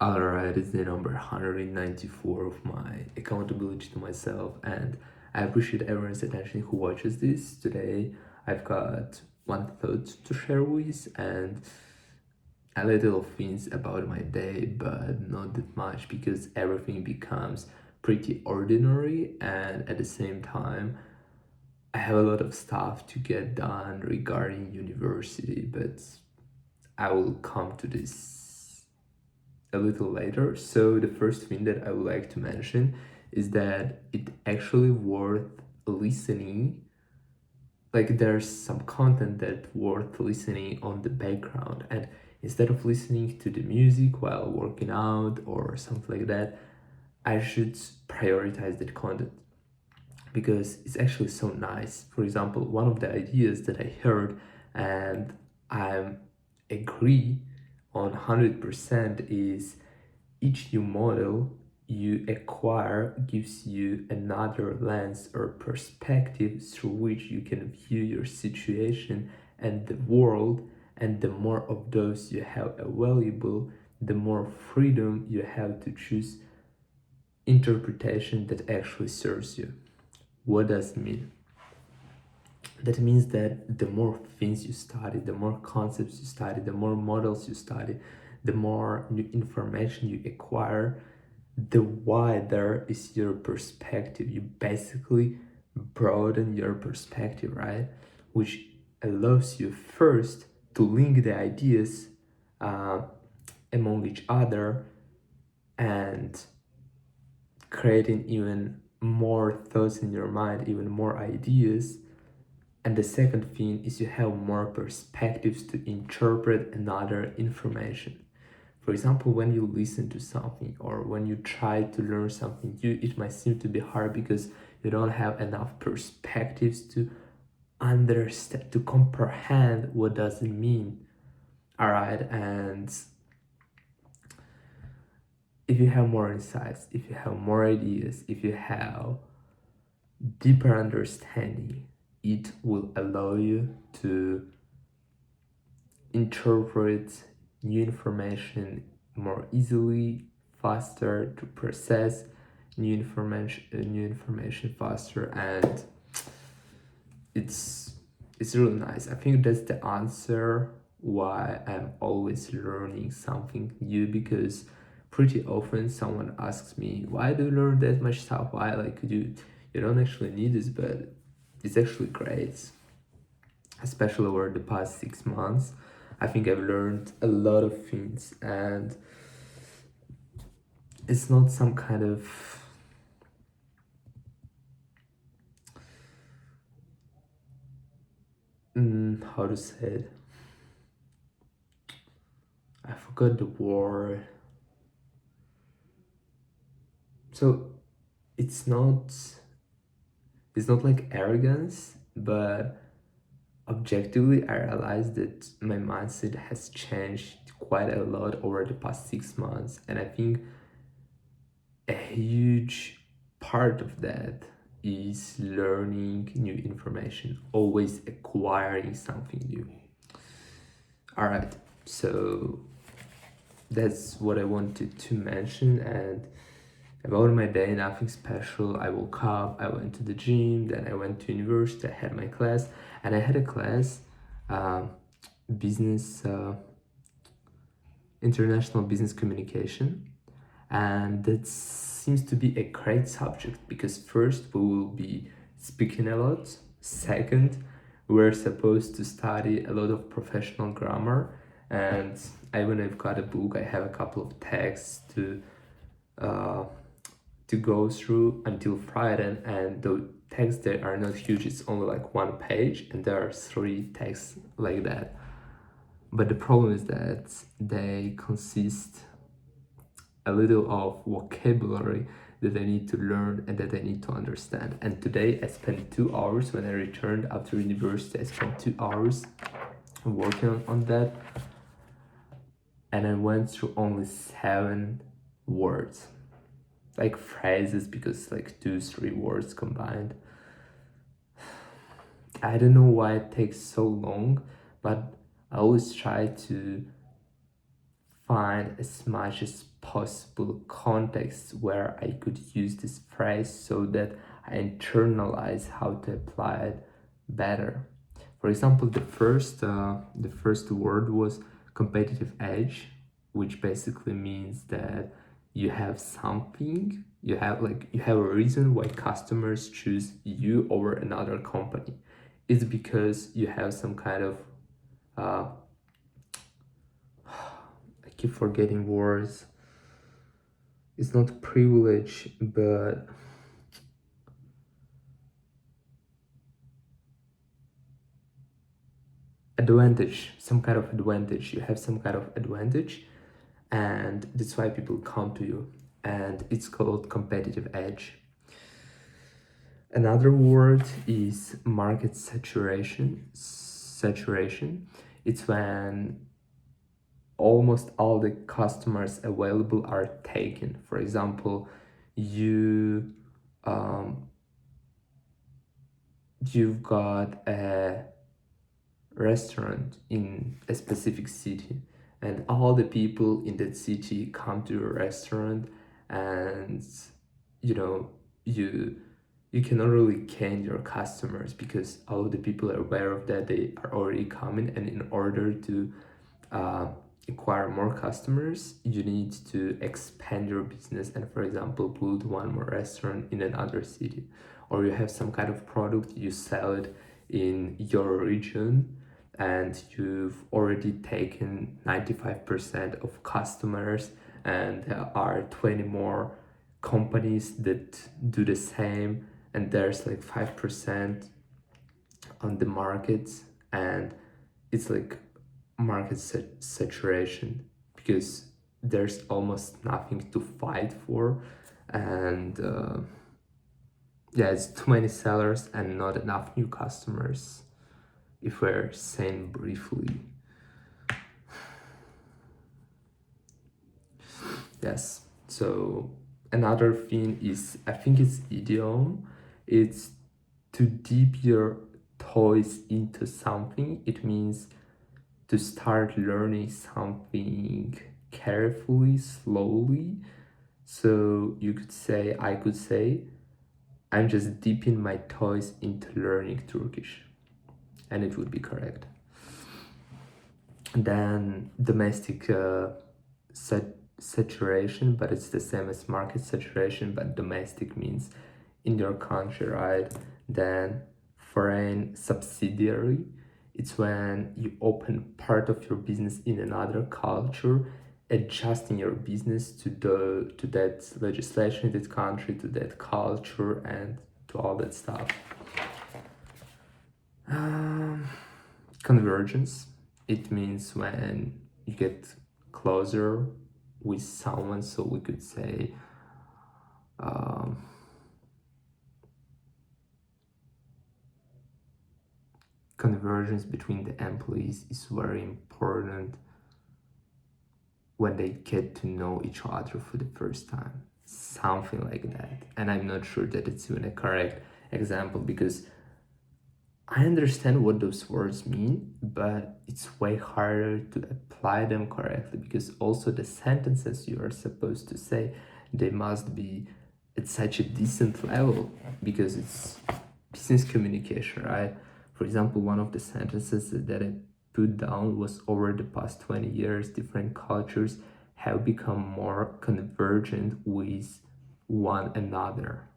Alright, it's the number 194 of my accountability to myself, and I appreciate everyone's attention who watches this. Today, I've got one thought to share with, and a little of things about my day, but not that much because everything becomes pretty ordinary, and at the same time, I have a lot of stuff to get done regarding university, but I will come to this a little later. So the first thing that I would like to mention is that it actually worth listening. Like there's some content that worth listening on the background, and instead of listening to the music while working out or something like that, I should prioritize that content because it's actually so nice. For example, one of the ideas that I heard and I agree on 100% is each new model you acquire gives you another lens or perspective through which you can view your situation and the world, and the more of those you have available, the more freedom you have to choose interpretation that actually serves you. What does it mean? That means that the more things you study, the more concepts you study, the more models you study, the more new information you acquire, the wider is your perspective. You basically broaden your perspective, right? Which allows you first to link the ideas uh, among each other and creating even more thoughts in your mind, even more ideas. And the second thing is you have more perspectives to interpret another information. For example, when you listen to something or when you try to learn something new, it might seem to be hard because you don't have enough perspectives to understand, to comprehend what does it mean. All right, and if you have more insights, if you have more ideas, if you have deeper understanding, it will allow you to interpret new information more easily, faster, to process new information faster, and it's really nice. I think that's the answer why I'm always learning something new, because pretty often someone asks me, why do you learn that much stuff? Why, like, you don't actually need this, but it's actually great, especially over the past 6 months. I think I've learned a lot of things, and it's not some kind of how to say it. I forgot the word. So it's not like arrogance, but objectively I realized that my mindset has changed quite a lot over the past 6 months, and I think a huge part of that is learning new information, always acquiring something new. All right, so that's what I wanted to mention. And about my day, nothing special. I woke up, I went to the gym, then I went to university, I had my class, and I had a class, business, international business communication, and that seems to be a great subject because first we will be speaking a lot, second we're supposed to study a lot of professional grammar, and I even I've got a book, I have a couple of texts to go through until Friday, and the texts they are not huge, it's only like 1 page and there are 3 texts like that, but the problem is that they consist a little of vocabulary that I need to learn and that I need to understand. And today I spent 2 hours. When I returned after university, I spent 2 hours working on that, and I went through only 7 words, like phrases, because like 2-3 words combined. I don't know why it takes so long, but I always try to find as much as possible contexts where I could use this phrase so that I internalize how to apply it better. For example, the first word was competitive edge, which basically means that you have something, you have a reason why customers choose you over another company. It's because you have some kind of uh, I keep forgetting words. It's not privilege, but advantage, some kind of advantage. You have some kind of advantage, and that's why people come to you. And it's called competitive edge. Another word is market saturation. Saturation. It's when almost all the customers available are taken. For example, you you've got a restaurant in a specific city, and all the people in that city come to your restaurant, and you know you you cannot really can your customers because all of the people are aware of that they are already coming, and in order to uh, acquire more customers you need to expand your business and, for example, build one more restaurant in another city, or you have some kind of product, you sell it in your region, and you've already taken 95% of customers, and there are 20 more companies that do the same, and there's like 5% on the market, and it's like market saturation because there's almost nothing to fight for, and yeah, it's too many sellers and not enough new customers, if we're saying briefly. Yes, so another thing is, I think it's idiom. It's to dip your toes into something. It means to start learning something carefully, slowly. So I could say, I'm just dipping my toes into learning Turkish, and it would be correct. Then domestic saturation, but it's the same as market saturation, but domestic means in your country, right? Then foreign subsidiary, it's when you open part of your business in another culture, adjusting your business to that legislation in that country, to that culture, and to all that stuff. Convergence, it means when you get closer with someone, so we could say convergence between the employees is very important when they get to know each other for the first time, something like that. And I'm not sure that it's even a correct example because I understand what those words mean, but it's way harder to apply them correctly because also the sentences you are supposed to say, they must be at such a decent level because it's business communication, right? For example, one of the sentences that I put down was, over the past 20 years, different cultures have become more convergent with one another.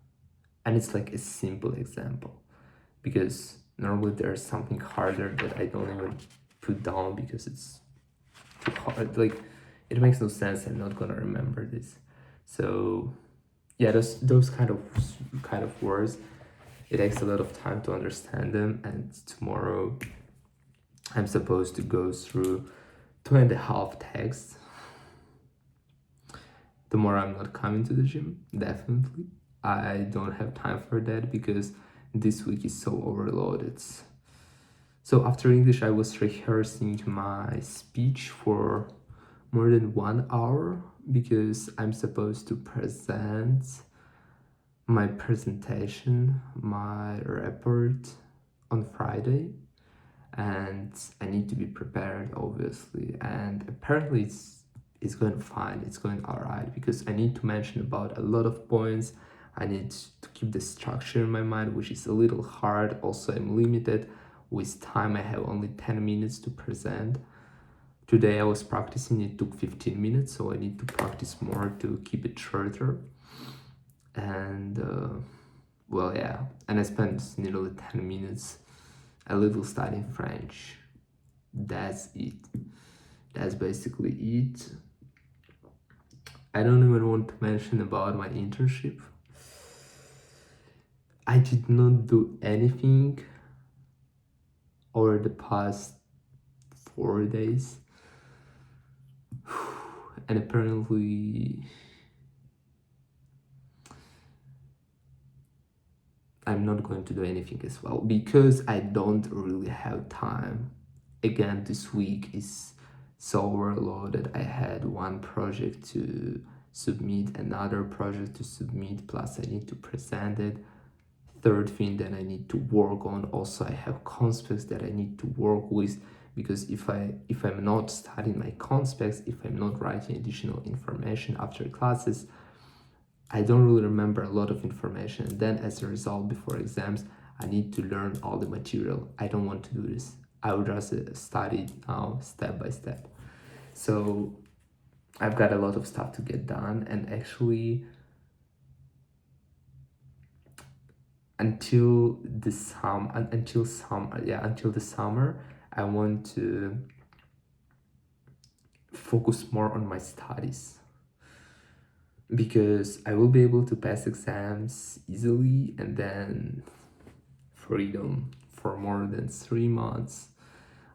And it's like a simple example because normally there's something harder that I don't even put down because it's too hard. Like, it makes no sense. I'm not gonna remember this. So yeah, those kind of words, it takes a lot of time to understand them, and tomorrow I'm supposed to go through 2.5 texts. Tomorrow I'm not coming to the gym, definitely. I don't have time for that because this week is so overloaded. So after English, I was rehearsing my speech for more than 1 hour because I'm supposed to present my presentation, my report on Friday, and I need to be prepared, obviously. And apparently it's going fine, it's going all right, because I need to mention about a lot of points. I need to keep the structure in my mind, which is a little hard. Also, I'm limited with time. I have only 10 minutes to present. Today I was practicing, it took 15 minutes, so I need to practice more to keep it shorter. And well, yeah, and I spent nearly 10 minutes a little studying French. That's it. That's basically it. I don't even want to mention about my internship. I did not do anything over the past 4 days. And apparently I'm not going to do anything as well because I don't really have time. Again, this week is so overloaded. I had one project to submit, another project to submit, plus I need to present it. Third thing that I need to work on. Also, I have conspects that I need to work with, because if I'm not studying my conspects, if I'm not writing additional information after classes, I don't really remember a lot of information. And then as a result, before exams, I need to learn all the material. I don't want to do this. I would just study now step by step. So I've got a lot of stuff to get done, and actually until the summer, I want to focus more on my studies, because I will be able to pass exams easily, and then freedom for more than 3 months.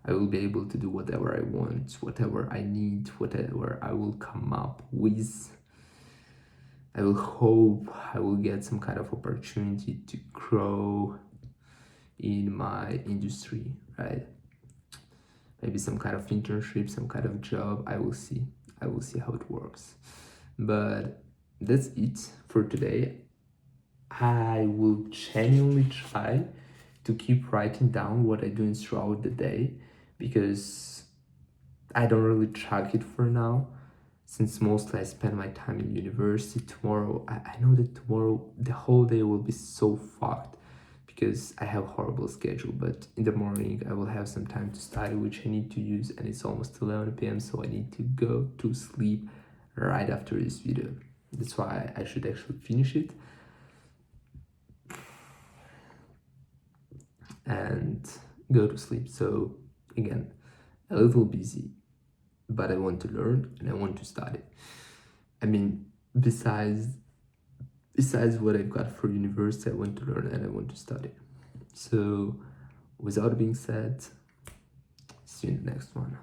I will be able to do whatever I want, whatever I need, whatever I will come up with. I will hope I will get some kind of opportunity to grow in my industry, right? Maybe some kind of internship, some kind of job. I will see how it works. But that's it for today. I will genuinely try to keep writing down what I do throughout the day, because I don't really track it for now, since mostly I spend my time in university. Tomorrow, I know that tomorrow the whole day will be so fucked because I have a horrible schedule, but in the morning I will have some time to study, which I need to use, and it's almost 11 p.m, so I need to go to sleep right after this video. That's why I should actually finish it and go to sleep. So again, a little busy, but I want to learn and I want to study. I mean, besides what I've got for university, I want to learn and I want to study. So without being said, see you in the next one.